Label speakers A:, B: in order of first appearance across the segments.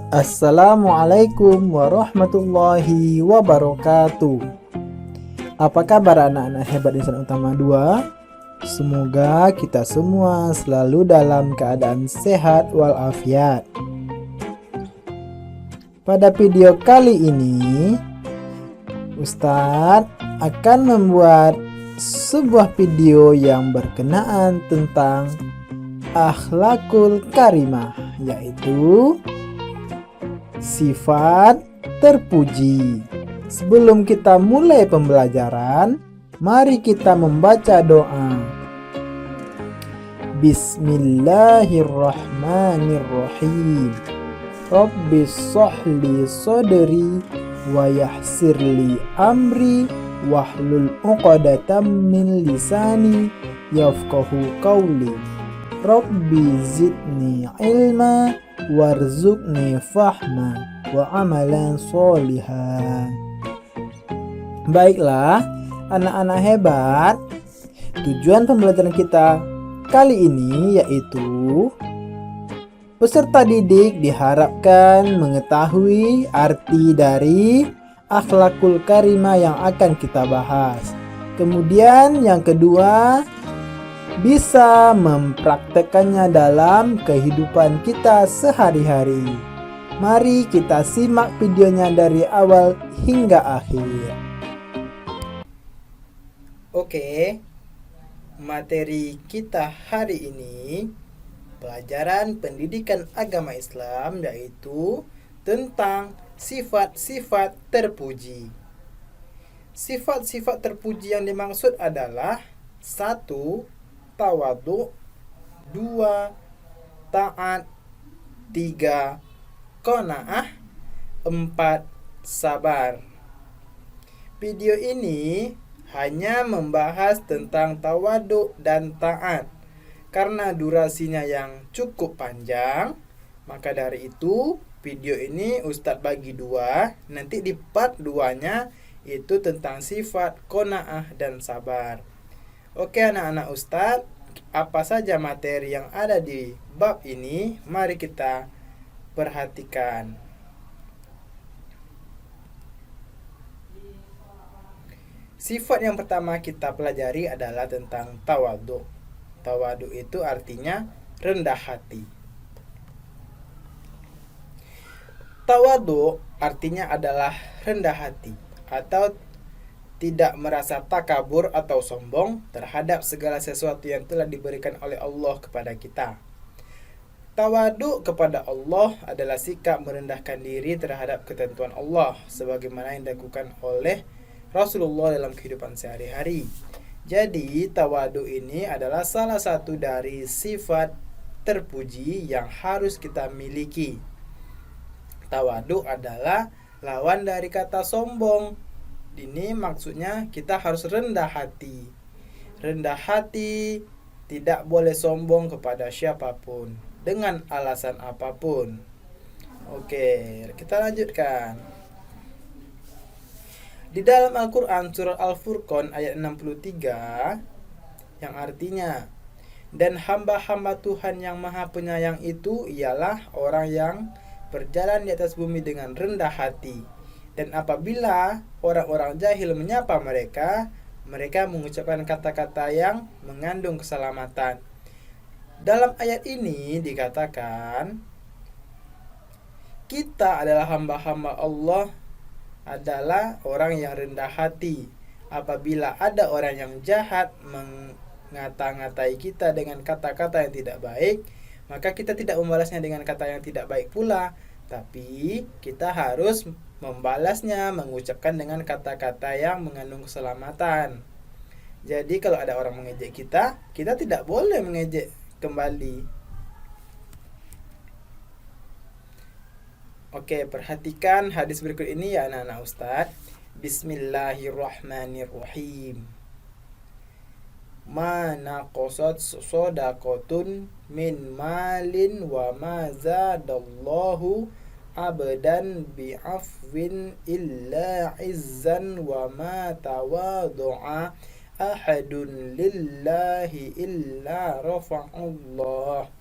A: Assalamualaikum warahmatullahi wabarakatuh. Apa kabar anak-anak hebat Insan Utama 2? Semoga kita semua selalu dalam keadaan sehat walafiat. Pada video kali ini, Ustadz akan membuat sebuah video yang berkenaan tentang akhlakul karimah, yaitu sifat terpuji. Sebelum kita mulai pembelajaran, mari kita membaca doa. Bismillahirrahmanirrahim. Rabbis shrahli sadri wa yassirli amri wahlul 'uqdatam min lisani yafqahu qawli. Rabbi zidni ilma warzuqni fahma wa amalan sholihan. Baiklah anak-anak hebat, tujuan pembelajaran kita kali ini yaitu peserta didik diharapkan mengetahui arti dari akhlakul karimah yang akan kita bahas. Kemudian yang kedua, bisa mempraktekannya dalam kehidupan kita sehari-hari. Mari kita simak videonya dari awal hingga akhir. Oke, materi kita hari ini pelajaran pendidikan agama Islam, yaitu tentang sifat-sifat terpuji. Sifat-sifat terpuji yang dimaksud adalah 1. Tawadhu, 2. Taat, 3. Qanaah, 4. Sabar. Video ini hanya membahas tentang tawadhu dan taat. Karena durasinya yang cukup panjang, maka dari itu video ini Ustadz bagi dua. Nanti di part 2-nya itu tentang sifat qanaah dan sabar. Oke anak-anak Ustadz, apa saja materi yang ada di bab ini? Mari kita perhatikan. Sifat yang pertama kita pelajari adalah tentang tawadhu. Tawadhu itu artinya rendah hati. Tawadhu artinya adalah rendah hati atau tidak merasa takabur atau sombong terhadap segala sesuatu yang telah diberikan oleh Allah kepada kita. Tawadhu kepada Allah adalah sikap merendahkan diri terhadap ketentuan Allah sebagaimana yang dilakukan oleh Rasulullah dalam kehidupan sehari-hari. Jadi tawadhu ini adalah salah satu dari sifat terpuji yang harus kita miliki. Tawadhu adalah lawan dari kata sombong. Ini maksudnya kita harus rendah hati. Rendah hati, tidak boleh sombong kepada siapapun dengan alasan apapun. Oke, kita lanjutkan. Di dalam Al-Quran surah Al-Furqan ayat 63 yang artinya, dan hamba-hamba Tuhan yang maha penyayang itu ialah orang yang berjalan di atas bumi dengan rendah hati. Dan apabila orang-orang jahil menyapa mereka, mereka mengucapkan kata-kata yang mengandung keselamatan. Dalam ayat ini dikatakan, kita adalah hamba-hamba Allah, adalah orang yang rendah hati. Apabila ada orang yang jahat mengata-ngatai kita dengan kata-kata yang tidak baik, maka kita tidak membalasnya dengan kata yang tidak baik pula, tapi kita harus membalasnya, mengucapkan dengan kata-kata yang mengandung keselamatan. Jadi kalau ada orang mengejek kita, kita tidak boleh mengejek kembali. Oke, perhatikan hadis berikut ini ya anak-anak Ustadz. Bismillahirrahmanirrahim. Ma naqasat shadaqatun min malin wa ma zadallahu abdan bi'afwin illa izzan wa ma tawadu'a ahadun lillahi illa rafa'allah.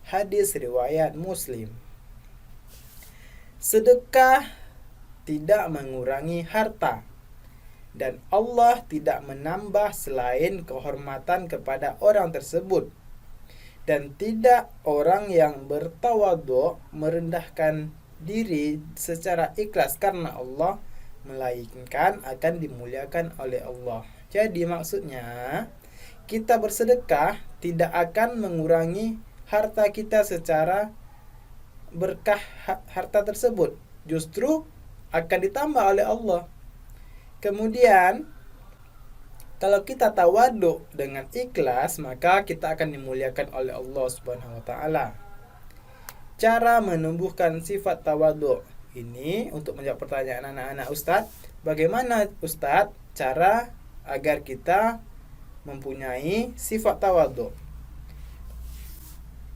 A: Hadis riwayat Muslim. Sedekah tidak mengurangi harta, dan Allah tidak menambah selain kehormatan kepada orang tersebut. Dan tidak orang yang bertawadhu merendahkan diri secara ikhlas karena Allah, melainkan akan dimuliakan oleh Allah. Jadi maksudnya, kita bersedekah tidak akan mengurangi harta kita secara berkah harta tersebut, justru akan ditambah oleh Allah. Kemudian kalau kita tawadhu dengan ikhlas, maka kita akan dimuliakan oleh Allah Subhanahu wa taala. Cara menumbuhkan sifat tawadhu ini, untuk menjawab pertanyaan anak-anak Ustadz, bagaimana Ustadz cara agar kita mempunyai sifat tawadhu?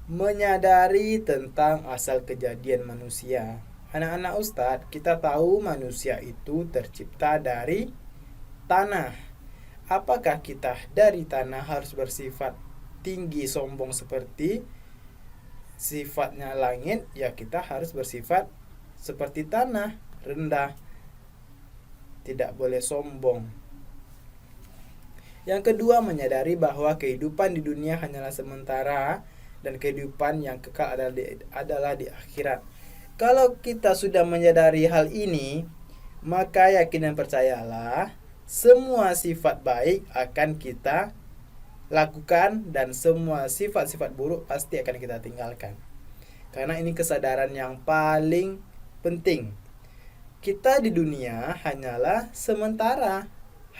A: Menyadari tentang asal kejadian manusia. Anak-anak Ustadz, kita tahu manusia itu tercipta dari tanah. Apakah kita dari tanah harus bersifat tinggi sombong seperti sifatnya langit? Ya, kita harus bersifat seperti tanah, rendah, tidak boleh sombong. Yang kedua, menyadari bahwa kehidupan di dunia hanyalah sementara dan kehidupan yang kekal adalah di akhirat. Kalau kita sudah menyadari hal ini, maka yakin dan percayalah, semua sifat baik akan kita lakukan dan semua sifat-sifat buruk pasti akan kita tinggalkan. Karena ini kesadaran yang paling penting. Kita di dunia hanyalah sementara,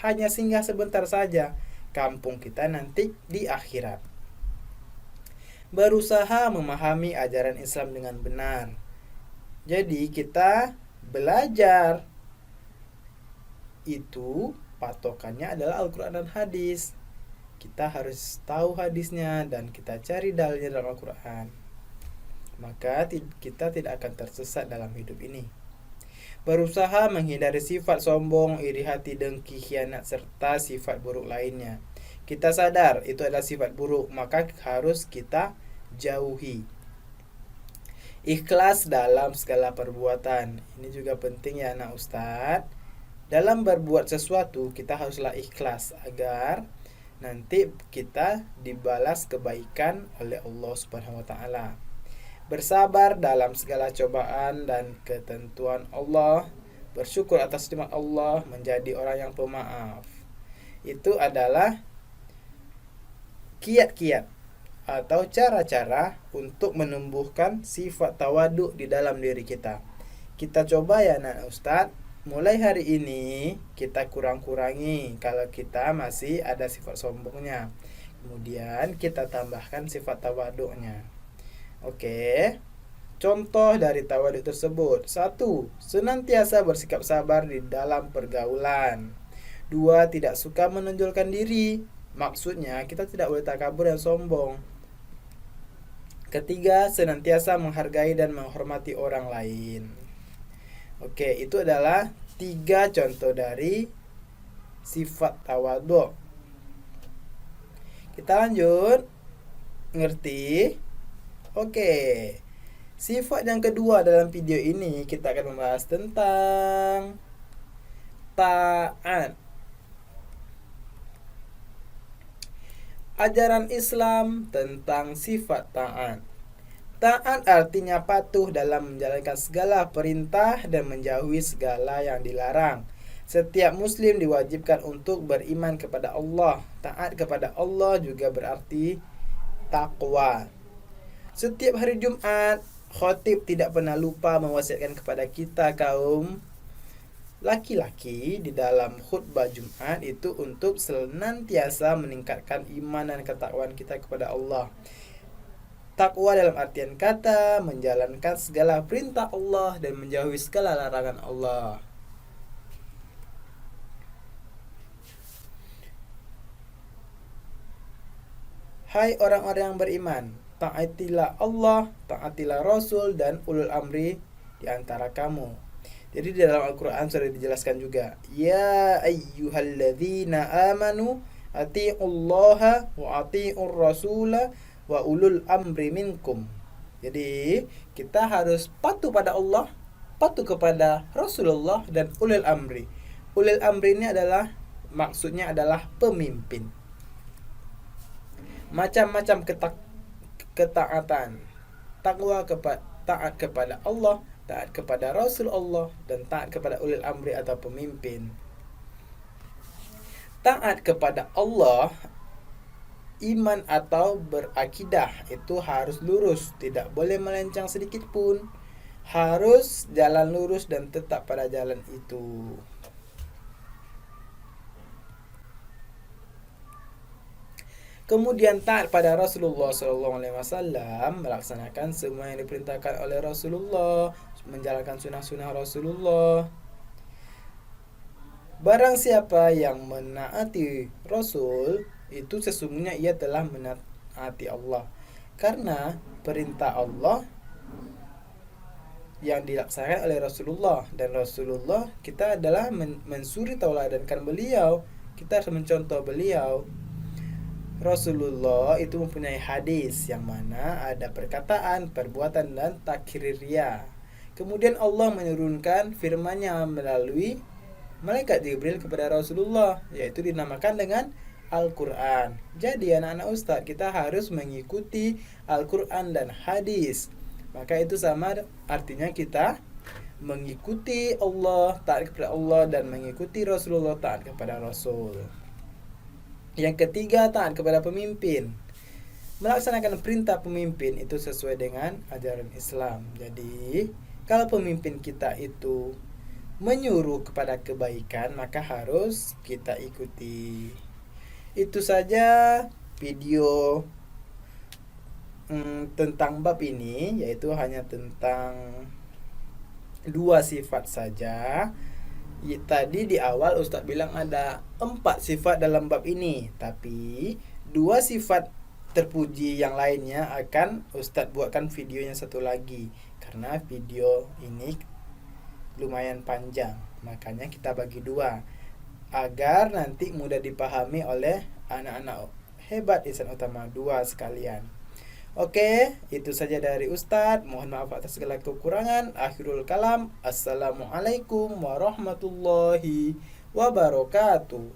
A: hanya singgah sebentar saja. Kampung kita nanti di akhirat. Berusaha memahami ajaran Islam dengan benar. Jadi kita belajar itu patokannya adalah Al-Quran dan hadis. Kita harus tahu hadisnya dan kita cari dalilnya dalam Al-Quran. Maka kita tidak akan tersesat dalam hidup ini. Berusaha menghindari sifat sombong, iri hati, dengki, khianat, serta sifat buruk lainnya. Kita sadar itu adalah sifat buruk, maka harus kita jauhi. Ikhlas dalam segala perbuatan. Ini juga penting ya anak Ustadz. Dalam berbuat sesuatu kita haruslah ikhlas agar nanti kita dibalas kebaikan oleh Allah Subhanahu wa taala. Bersabar dalam segala cobaan dan ketentuan Allah. Bersyukur atas nikmat Allah, menjadi orang yang pemaaf. Itu adalah kiat-kiat atau cara-cara untuk menumbuhkan sifat tawadhu di dalam diri kita. Kita coba ya anak Ustadz, mulai hari ini kita kurang-kurangi kalau kita masih ada sifat sombongnya. Kemudian kita tambahkan sifat tawadhu'nya. Oke. Contoh dari tawadhu tersebut. 1. Senantiasa bersikap sabar di dalam pergaulan. 2. Tidak suka menonjolkan diri. Maksudnya kita tidak boleh takabur dan sombong. Ketiga, senantiasa menghargai dan menghormati orang lain. Oke, itu adalah 3 contoh dari sifat tawadhu. Kita lanjut. Ngerti? Oke. Sifat yang kedua dalam video ini kita akan membahas tentang taat. Ajaran Islam tentang sifat taat. Taat artinya patuh dalam menjalankan segala perintah dan menjauhi segala yang dilarang. Setiap muslim diwajibkan untuk beriman kepada Allah. Taat kepada Allah juga berarti takwa. Setiap hari Jumat, khatib tidak pernah lupa mewasiatkan kepada kita kaum laki-laki di dalam khutbah Jumat itu untuk senantiasa meningkatkan iman dan ketakwaan kita kepada Allah. Takwa dalam artian kata menjalankan segala perintah Allah dan menjauhi segala larangan Allah. Hai orang-orang yang beriman, taatilah Allah, taatilah Rasul dan ulul amri di antara kamu. Jadi di dalam Al-Quran sudah dijelaskan juga, ya ayyuhalladzina amanu ati'ullaha wa ati'ur rasula wa ulul amri minkum. Jadi kita harus patuh pada Allah patuh kepada Rasulullah dan ulil amri. Ulil amri ini adalah maksudnya adalah pemimpin. Macam-macam ketaatan. Taat kepada Allah, taat kepada Rasulullah, dan taat kepada ulil amri atau pemimpin. Taat kepada Allah, iman atau berakidah itu harus lurus, tidak boleh melencang sedikit pun. Harus jalan lurus dan tetap pada jalan itu. Kemudian taat pada Rasulullah SAW, melaksanakan semua yang diperintahkan oleh Rasulullah, menjalankan sunnah-sunnah Rasulullah. Barang siapa yang menaati Rasul, itu sesungguhnya ia telah menaati Allah. Karena perintah Allah yang dilaksanakan oleh Rasulullah, dan Rasulullah kita adalah mensuri tauladankan beliau, kita harus mencontoh beliau. Rasulullah itu mempunyai hadis yang mana ada perkataan, perbuatan, dan takririyah. Kemudian Allah menurunkan firman-Nya melalui malaikat Jibril kepada Rasulullah, yaitu dinamakan dengan Al-Quran. Jadi anak-anak ustadz, kita harus mengikuti Al-Quran dan hadis. Maka itu sama artinya kita mengikuti Allah, taat kepada Allah, dan mengikuti Rasulullah, taat kepada Rasul. Yang ketiga, taat kepada pemimpin. Melaksanakan perintah pemimpin itu sesuai dengan ajaran Islam. Jadi, kalau pemimpin kita itu menyuruh kepada kebaikan, maka harus kita ikuti. Itu saja video tentang bab ini, yaitu hanya tentang 2 sifat saja. Tadi di awal Ustadz bilang ada 4 sifat dalam bab ini, tapi 2 sifat terpuji yang lainnya akan Ustadz buatkan videonya satu lagi, karena video ini lumayan panjang, makanya kita bagi 2 agar nanti mudah dipahami oleh anak-anak hebat Ihsan Utama 2 sekalian. Oke, itu saja dari Ustadz. Mohon maaf atas segala kekurangan. Akhirul kalam. Assalamualaikum warahmatullahi wabarakatuh.